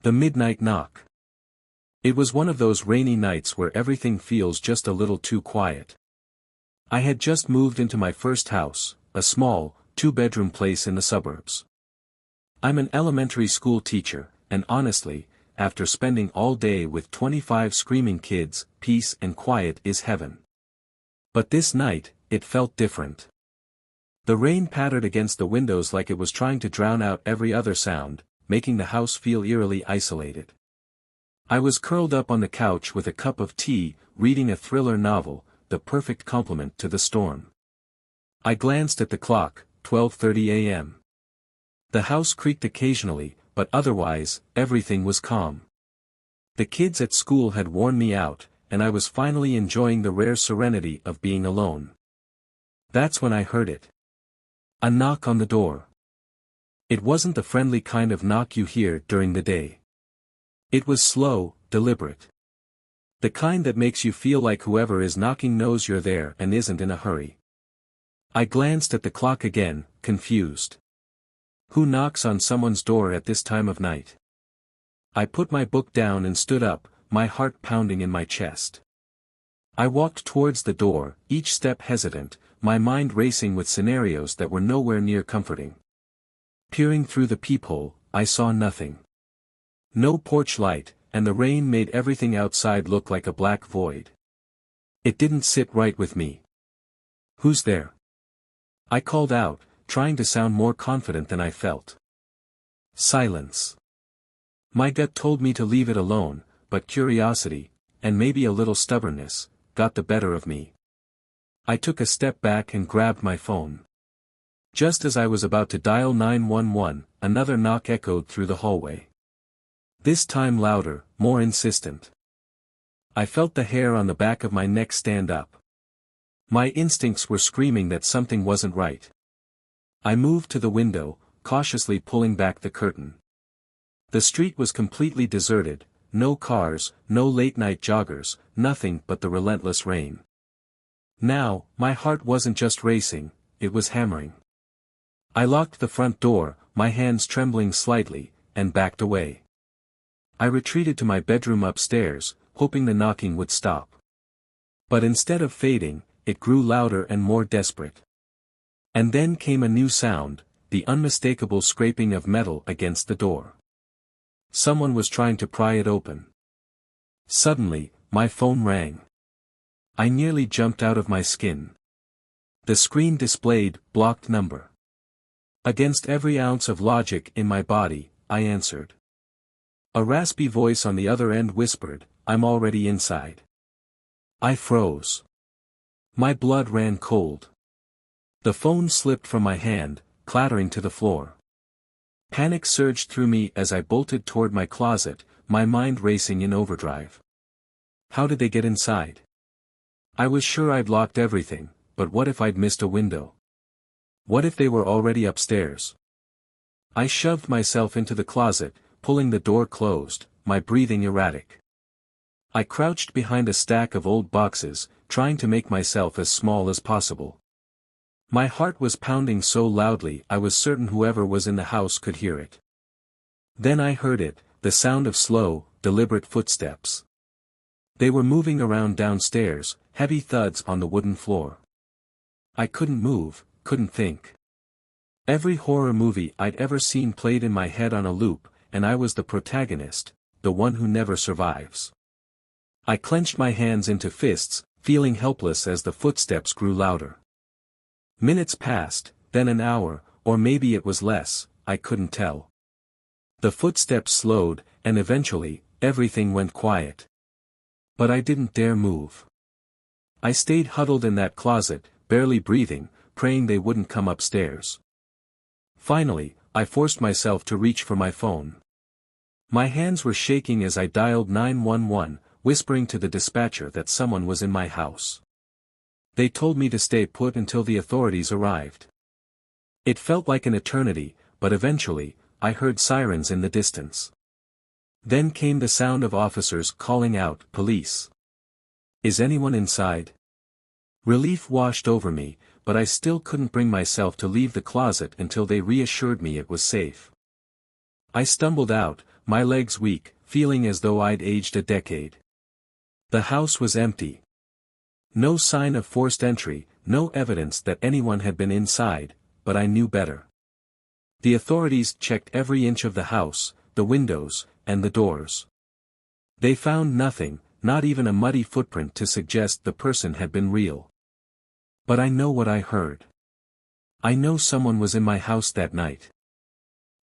The midnight knock. It was one of those rainy nights where everything feels just a little too quiet. I had just moved into my first house, a small, two-bedroom place in the suburbs. I'm an elementary school teacher, and honestly, after spending all day with 25 screaming kids, peace and quiet is heaven. But this night, it felt different. The rain pattered against the windows like it was trying to drown out every other sound, making the house feel eerily isolated. I was curled up on the couch with a cup of tea, reading a thriller novel, the perfect complement to the storm. I glanced at the clock, 12:30 a.m. The house creaked occasionally, but otherwise, everything was calm. The kids at school had worn me out, and I was finally enjoying the rare serenity of being alone. That's when I heard it. A knock on the door. It wasn't the friendly kind of knock you hear during the day. It was slow, deliberate. The kind that makes you feel like whoever is knocking knows you're there and isn't in a hurry. I glanced at the clock again, confused. Who knocks on someone's door at this time of night? I put my book down and stood up, my heart pounding in my chest. I walked towards the door, each step hesitant, my mind racing with scenarios that were nowhere near comforting. Peering through the peephole, I saw nothing. No porch light, and the rain made everything outside look like a black void. It didn't sit right with me. Who's there? I called out, trying to sound more confident than I felt. Silence. My gut told me to leave it alone, but curiosity, and maybe a little stubbornness, got the better of me. I took a step back and grabbed my phone. Just as I was about to dial 911, another knock echoed through the hallway. This time louder, more insistent. I felt the hair on the back of my neck stand up. My instincts were screaming that something wasn't right. I moved to the window, cautiously pulling back the curtain. The street was completely deserted, no cars, no late-night joggers, nothing but the relentless rain. Now, my heart wasn't just racing, it was hammering. I locked the front door, my hands trembling slightly, and backed away. I retreated to my bedroom upstairs, hoping the knocking would stop. But instead of fading, it grew louder and more desperate. And then came a new sound, the unmistakable scraping of metal against the door. Someone was trying to pry it open. Suddenly, my phone rang. I nearly jumped out of my skin. The screen displayed, blocked number. Against every ounce of logic in my body, I answered. A raspy voice on the other end whispered, "I'm already inside." I froze. My blood ran cold. The phone slipped from my hand, clattering to the floor. Panic surged through me as I bolted toward my closet, my mind racing in overdrive. How did they get inside? I was sure I'd locked everything, but what if I'd missed a window? What if they were already upstairs? I shoved myself into the closet, pulling the door closed, my breathing erratic. I crouched behind a stack of old boxes, trying to make myself as small as possible. My heart was pounding so loudly I was certain whoever was in the house could hear it. Then I heard it, the sound of slow, deliberate footsteps. They were moving around downstairs, heavy thuds on the wooden floor. I couldn't move, couldn't think. Every horror movie I'd ever seen played in my head on a loop, and I was the protagonist, the one who never survives. I clenched my hands into fists, feeling helpless as the footsteps grew louder. Minutes passed, then an hour, or maybe it was less, I couldn't tell. The footsteps slowed, and eventually, everything went quiet. But I didn't dare move. I stayed huddled in that closet, barely breathing, praying they wouldn't come upstairs. Finally, I forced myself to reach for my phone. My hands were shaking as I dialed 911, whispering to the dispatcher that someone was in my house. They told me to stay put until the authorities arrived. It felt like an eternity, but eventually, I heard sirens in the distance. Then came the sound of officers calling out, "Police! Is anyone inside?" Relief washed over me, but I still couldn't bring myself to leave the closet until they reassured me it was safe. I stumbled out, my legs weak, feeling as though I'd aged a decade. The house was empty. No sign of forced entry, no evidence that anyone had been inside, but I knew better. The authorities checked every inch of the house, the windows, and the doors. They found nothing, not even a muddy footprint to suggest the person had been real. But I know what I heard. I know someone was in my house that night.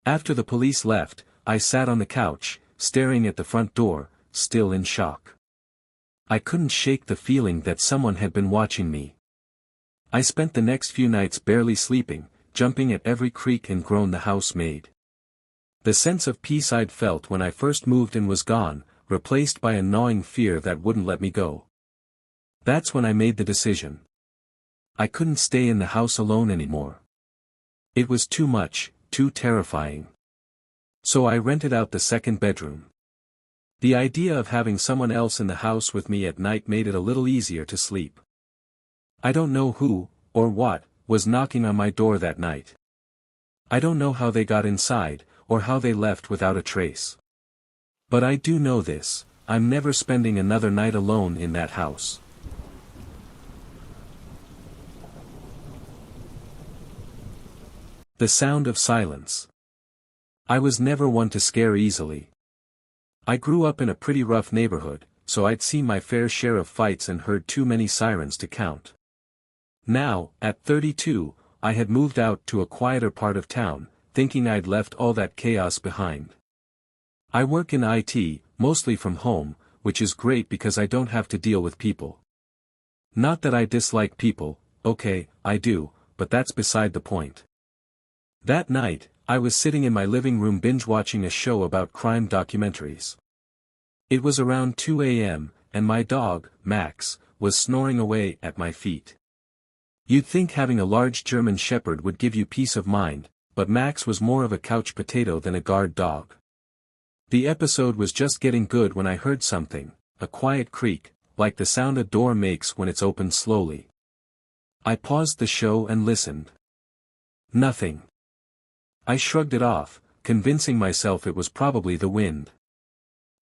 After the police left, I sat on the couch, staring at the front door, still in shock. I couldn't shake the feeling that someone had been watching me. I spent the next few nights barely sleeping, jumping at every creak and groan the house made. The sense of peace I'd felt when I first moved in was gone, replaced by a gnawing fear that wouldn't let me go. That's when I made the decision. I couldn't stay in the house alone anymore. It was too much, too terrifying. So I rented out the second bedroom. The idea of having someone else in the house with me at night made it a little easier to sleep. I don't know who, or what, was knocking on my door that night. I don't know how they got inside, or how they left without a trace. But I do know this, I'm never spending another night alone in that house. The sound of silence. I was never one to scare easily. I grew up in a pretty rough neighborhood, so I'd seen my fair share of fights and heard too many sirens to count. Now, at 32, I had moved out to a quieter part of town, thinking I'd left all that chaos behind. I work in IT, mostly from home, which is great because I don't have to deal with people. Not that I dislike people, okay, I do, but that's beside the point. That night, I was sitting in my living room binge-watching a show about crime documentaries. It was around 2 a.m., and my dog, Max, was snoring away at my feet. You'd think having a large German Shepherd would give you peace of mind, but Max was more of a couch potato than a guard dog. The episode was just getting good when I heard something, a quiet creak, like the sound a door makes when it's opened slowly. I paused the show and listened. Nothing. I shrugged it off, convincing myself it was probably the wind.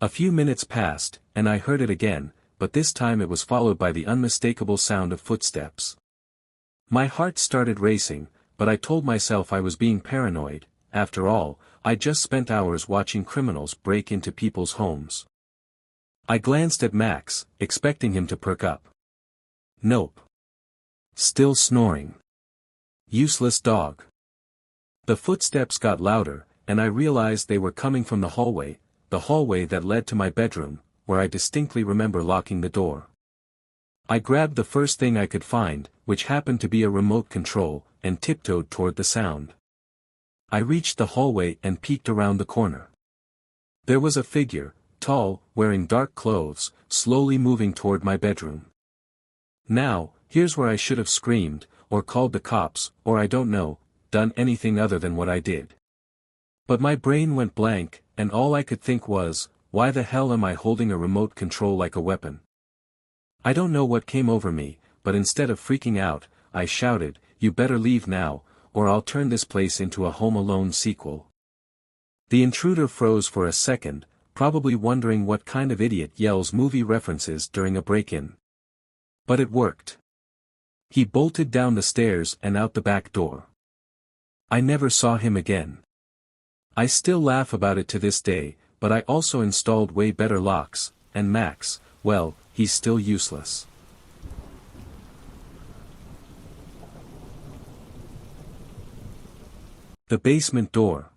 A few minutes passed, and I heard it again, but this time it was followed by the unmistakable sound of footsteps. My heart started racing, but I told myself I was being paranoid. After all, I'd just spent hours watching criminals break into people's homes. I glanced at Max, expecting him to perk up. Nope. Still snoring. Useless dog. The footsteps got louder, and I realized they were coming from the hallway that led to my bedroom, where I distinctly remember locking the door. I grabbed the first thing I could find, which happened to be a remote control, and tiptoed toward the sound. I reached the hallway and peeked around the corner. There was a figure, tall, wearing dark clothes, slowly moving toward my bedroom. Now, here's where I should have screamed, or called the cops, or I don't know, done anything other than what I did. But my brain went blank, and all I could think was, why the hell am I holding a remote control like a weapon? I don't know what came over me, but instead of freaking out, I shouted, "You better leave now, or I'll turn this place into a Home Alone sequel." The intruder froze for a second, probably wondering what kind of idiot yells movie references during a break-in. But it worked. He bolted down the stairs and out the back door. I never saw him again. I still laugh about it to this day, but I also installed way better locks, and Max, well, he's still useless. The basement door.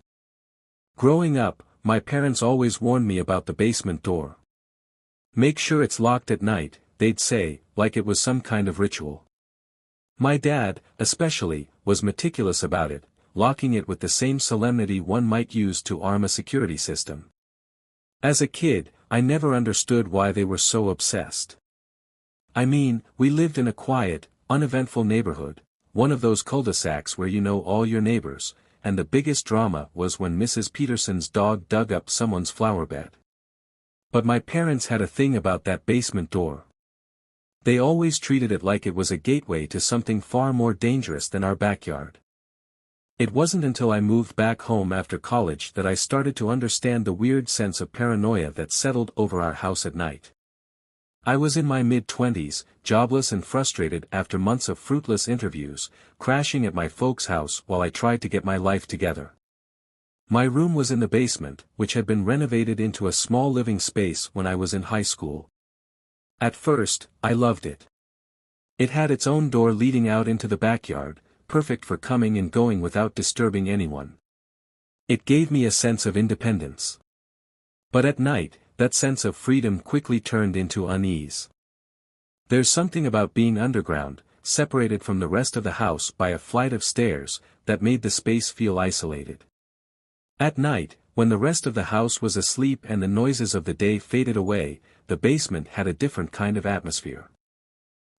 Growing up, my parents always warned me about the basement door. Make sure it's locked at night, they'd say, like it was some kind of ritual. My dad, especially, was meticulous about it, locking it with the same solemnity one might use to arm a security system. As a kid, I never understood why they were so obsessed. I mean, we lived in a quiet, uneventful neighborhood, one of those cul-de-sacs where you know all your neighbors, and the biggest drama was when Mrs. Peterson's dog dug up someone's flower bed. But my parents had a thing about that basement door. They always treated it like it was a gateway to something far more dangerous than our backyard. It wasn't until I moved back home after college that I started to understand the weird sense of paranoia that settled over our house at night. I was in my mid-20s, jobless and frustrated after months of fruitless interviews, crashing at my folks' house while I tried to get my life together. My room was in the basement, which had been renovated into a small living space when I was in high school. At first, I loved it. It had its own door leading out into the backyard, perfect for coming and going without disturbing anyone. It gave me a sense of independence. But at night, that sense of freedom quickly turned into unease. There's something about being underground, separated from the rest of the house by a flight of stairs, that made the space feel isolated. At night, when the rest of the house was asleep and the noises of the day faded away, the basement had a different kind of atmosphere.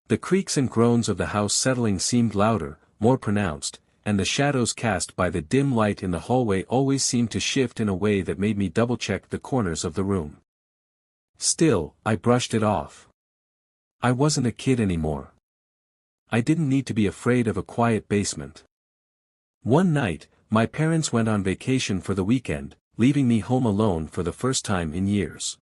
The creaks and groans of the house settling seemed louder, more pronounced, and the shadows cast by the dim light in the hallway always seemed to shift in a way that made me double-check the corners of the room. Still, I brushed it off. I wasn't a kid anymore. I didn't need to be afraid of a quiet basement. One night, my parents went on vacation for the weekend, leaving me home alone for the first time in years.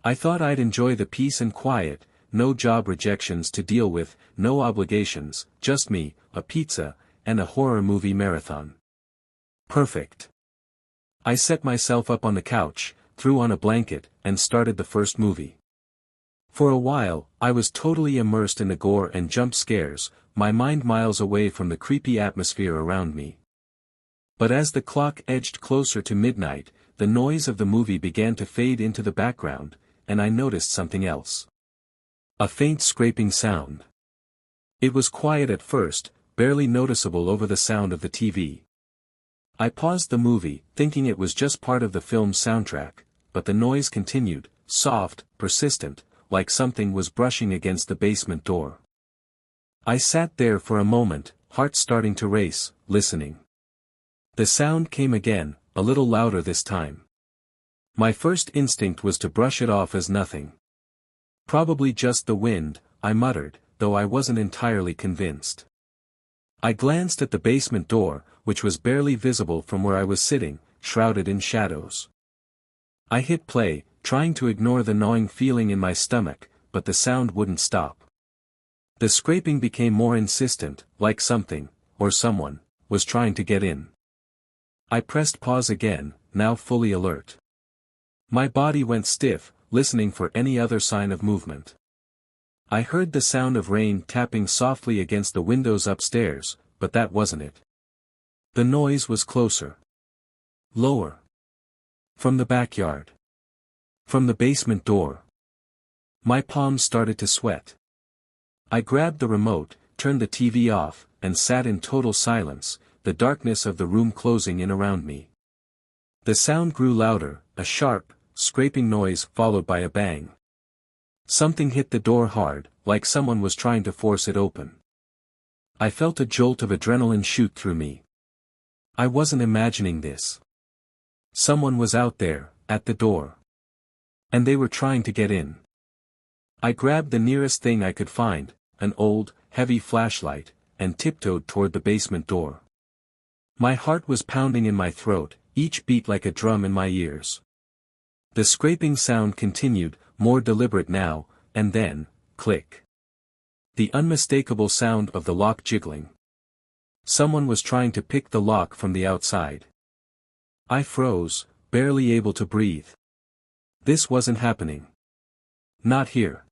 I thought I'd enjoy the peace and quiet, no job rejections to deal with, no obligations, just me, a pizza, and a horror movie marathon. Perfect. I set myself up on the couch, threw on a blanket, and started the first movie. For a while, I was totally immersed in the gore and jump scares, my mind miles away from the creepy atmosphere around me. But as the clock edged closer to midnight, the noise of the movie began to fade into the background, and I noticed something else. A faint scraping sound. It was quiet at first, barely noticeable over the sound of the TV. I paused the movie, thinking it was just part of the film's soundtrack, but the noise continued, soft, persistent, like something was brushing against the basement door. I sat there for a moment, heart starting to race, listening. The sound came again, a little louder this time. My first instinct was to brush it off as nothing. Probably just the wind, I muttered, though I wasn't entirely convinced. I glanced at the basement door, which was barely visible from where I was sitting, shrouded in shadows. I hit play, trying to ignore the gnawing feeling in my stomach, but the sound wouldn't stop. The scraping became more insistent, like something, or someone, was trying to get in. I pressed pause again, now fully alert. My body went stiff, listening for any other sign of movement. I heard the sound of rain tapping softly against the windows upstairs, but that wasn't it. The noise was closer. Lower. From the backyard. From the basement door. My palms started to sweat. I grabbed the remote, turned the TV off, and sat in total silence, the darkness of the room closing in around me. The sound grew louder, a sharp, scraping noise followed by a bang. Something hit the door hard, like someone was trying to force it open. I felt a jolt of adrenaline shoot through me. I wasn't imagining this. Someone was out there, at the door. And they were trying to get in. I grabbed the nearest thing I could find, an old, heavy flashlight, and tiptoed toward the basement door. My heart was pounding in my throat, each beat like a drum in my ears. The scraping sound continued, more deliberate now, and then, click. The unmistakable sound of the lock jiggling. Someone was trying to pick the lock from the outside. I froze, barely able to breathe. This wasn't happening. Not here.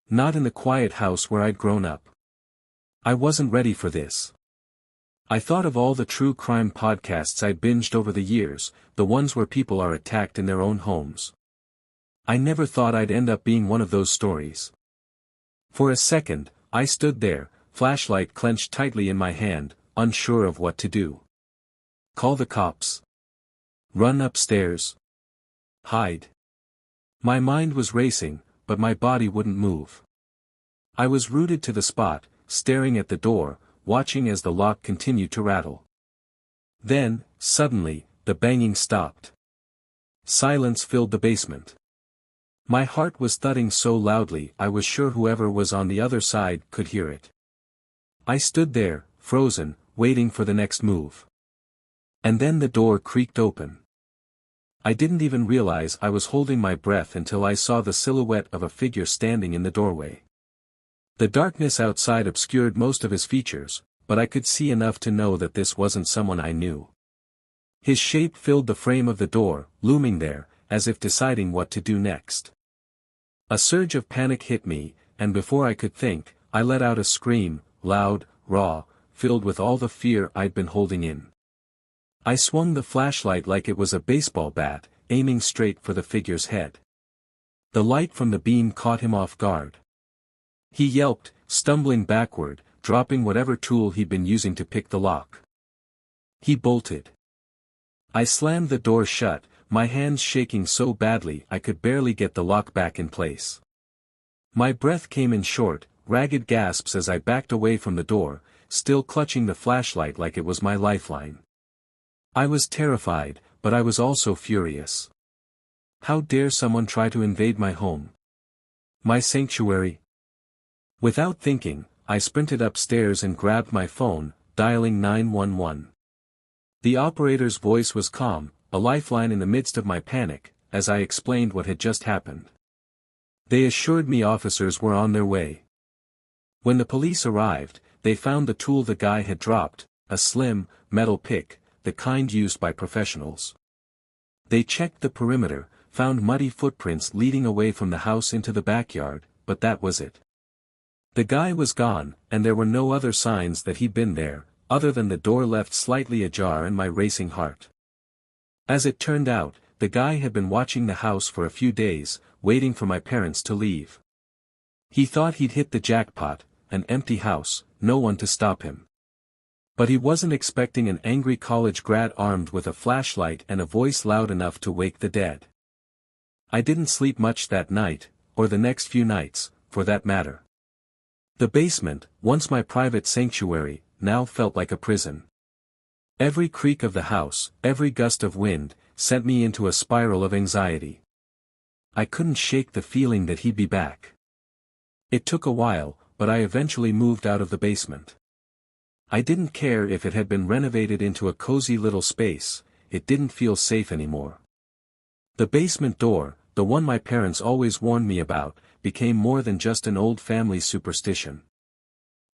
Not in the quiet house where I'd grown up. I wasn't ready for this. I thought of all the true crime podcasts I'd binged over the years, the ones where people are attacked in their own homes. I never thought I'd end up being one of those stories. For a second, I stood there, flashlight clenched tightly in my hand, unsure of what to do. Call the cops. Run upstairs. Hide. My mind was racing, but my body wouldn't move. I was rooted to the spot, staring at the door, watching as the lock continued to rattle. Then, suddenly, the banging stopped. Silence filled the basement. My heart was thudding so loudly I was sure whoever was on the other side could hear it. I stood there, frozen, waiting for the next move. And then the door creaked open. I didn't even realize I was holding my breath until I saw the silhouette of a figure standing in the doorway. The darkness outside obscured most of his features, but I could see enough to know that this wasn't someone I knew. His shape filled the frame of the door, looming there, as if deciding what to do next. A surge of panic hit me, and before I could think, I let out a scream, loud, raw, filled with all the fear I'd been holding in. I swung the flashlight like it was a baseball bat, aiming straight for the figure's head. The light from the beam caught him off guard. He yelped, stumbling backward, dropping whatever tool he'd been using to pick the lock. He bolted. I slammed the door shut, my hands shaking so badly I could barely get the lock back in place. My breath came in short, ragged gasps as I backed away from the door, still clutching the flashlight like it was my lifeline. I was terrified, but I was also furious. How dare someone try to invade my home? My sanctuary? Without thinking, I sprinted upstairs and grabbed my phone, dialing 911. The operator's voice was calm, a lifeline in the midst of my panic, as I explained what had just happened. They assured me officers were on their way. When the police arrived, they found the tool the guy had dropped, a slim, metal pick, the kind used by professionals. They checked the perimeter, found muddy footprints leading away from the house into the backyard, but that was it. The guy was gone, and there were no other signs that he'd been there, other than the door left slightly ajar and my racing heart. As it turned out, the guy had been watching the house for a few days, waiting for my parents to leave. He thought he'd hit the jackpot, an empty house, no one to stop him. But he wasn't expecting an angry college grad armed with a flashlight and a voice loud enough to wake the dead. I didn't sleep much that night, or the next few nights, for that matter. The basement, once my private sanctuary, now felt like a prison. Every creak of the house, every gust of wind, sent me into a spiral of anxiety. I couldn't shake the feeling that he'd be back. It took a while, but I eventually moved out of the basement. I didn't care if it had been renovated into a cozy little space, it didn't feel safe anymore. The basement door, the one my parents always warned me about, became more than just an old family superstition.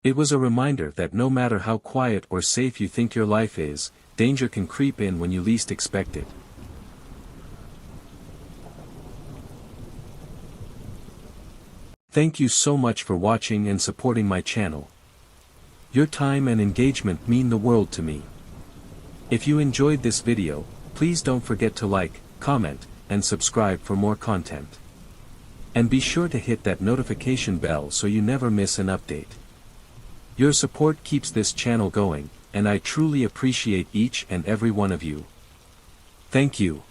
It was a reminder that no matter how quiet or safe you think your life is, danger can creep in when you least expect it. Thank you so much for watching and supporting my channel. Your time and engagement mean the world to me. If you enjoyed this video, please don't forget to like, comment, and subscribe for more content. And be sure to hit that notification bell so you never miss an update. Your support keeps this channel going, and I truly appreciate each and every one of you. Thank you.